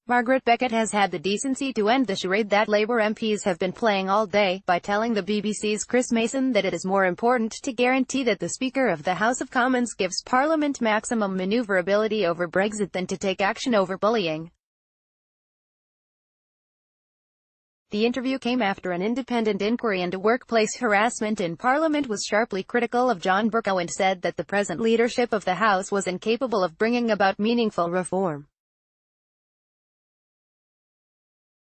Margaret Beckett has had the decency to end the charade that Labour MPs have been playing all day, by telling the BBC's Chris Mason that it is more important to guarantee that the Speaker of the House of Commons gives Parliament maximum manoeuvrability over Brexit than to take action over bullying. The interview came after an independent inquiry into workplace harassment in Parliament was sharply critical of John Bercow and said that the present leadership of the House was incapable of bringing about meaningful reform.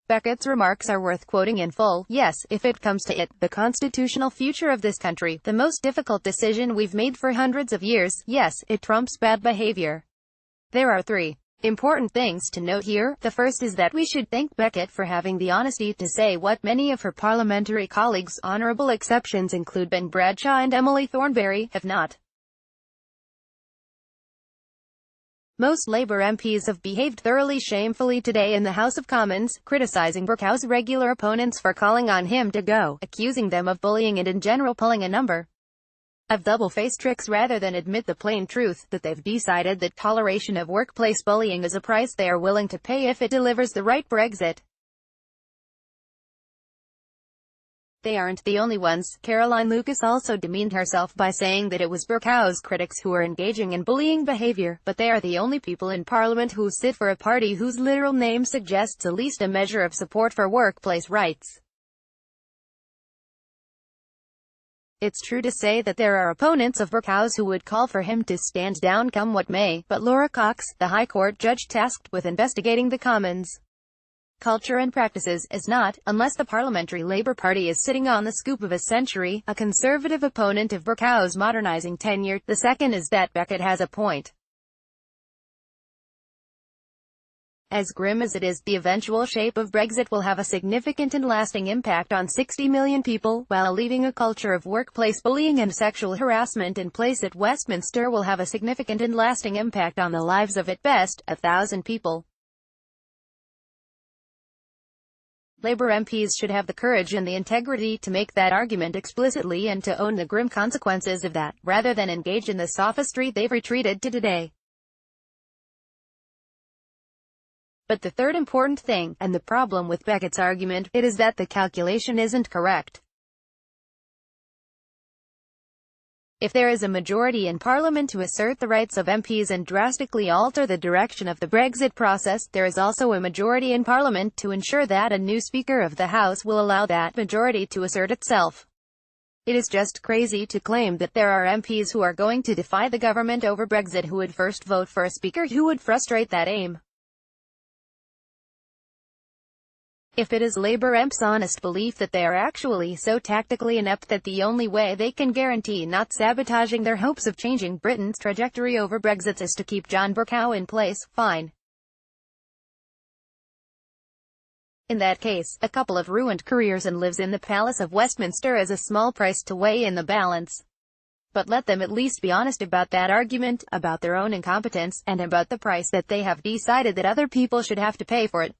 Beckett's remarks are worth quoting in full. "Yes, if it comes to it, the constitutional future of this country, the most difficult decision we've made for hundreds of years, yes, it trumps bad behavior. There are three important things to note here. The first is that we should thank Beckett for having the honesty to say what many of her parliamentary colleagues, honourable exceptions include Ben Bradshaw and Emily Thornberry, have not. Most Labour MPs have behaved thoroughly shamefully today in the House of Commons, criticising Bercow's regular opponents for calling on him to go, accusing them of bullying and in general pulling a number of double-faced tricks rather than admit the plain truth, that they've decided that toleration of workplace bullying is a price they are willing to pay if it delivers the right Brexit. They aren't the only ones. Caroline Lucas also demeaned herself by saying that it was Bercow's critics who were engaging in bullying behaviour, but they are the only people in Parliament who sit for a party whose literal name suggests at least a measure of support for workplace rights. It's true to say that there are opponents of Bercow's who would call for him to stand down come what may, but Laura Cox, the High Court judge tasked with investigating the Commons' culture and practices, is not, unless the Parliamentary Labour Party is sitting on the scoop of a century, a conservative opponent of Bercow's modernising tenure. The second is that Beckett has a point. As grim as it is, the eventual shape of Brexit will have a significant and lasting impact on 60 million people, while leaving a culture of workplace bullying and sexual harassment in place at Westminster will have a significant and lasting impact on the lives of at best 1,000 people. Labour MPs should have the courage and the integrity to make that argument explicitly and to own the grim consequences of that, rather than engage in the sophistry they've retreated to today. But the third important thing, and the problem with Beckett's argument, it is that the calculation isn't correct. If there is a majority in Parliament to assert the rights of MPs and drastically alter the direction of the Brexit process, there is also a majority in Parliament to ensure that a new Speaker of the House will allow that majority to assert itself. It is just crazy to claim that there are MPs who are going to defy the government over Brexit who would first vote for a Speaker who would frustrate that aim. If it is Labour MPs' honest belief that they are actually so tactically inept that the only way they can guarantee not sabotaging their hopes of changing Britain's trajectory over Brexit is to keep John Bercow in place, fine. In that case, a couple of ruined careers and lives in the Palace of Westminster is a small price to weigh in the balance. But let them at least be honest about that argument, about their own incompetence, and about the price that they have decided that other people should have to pay for it.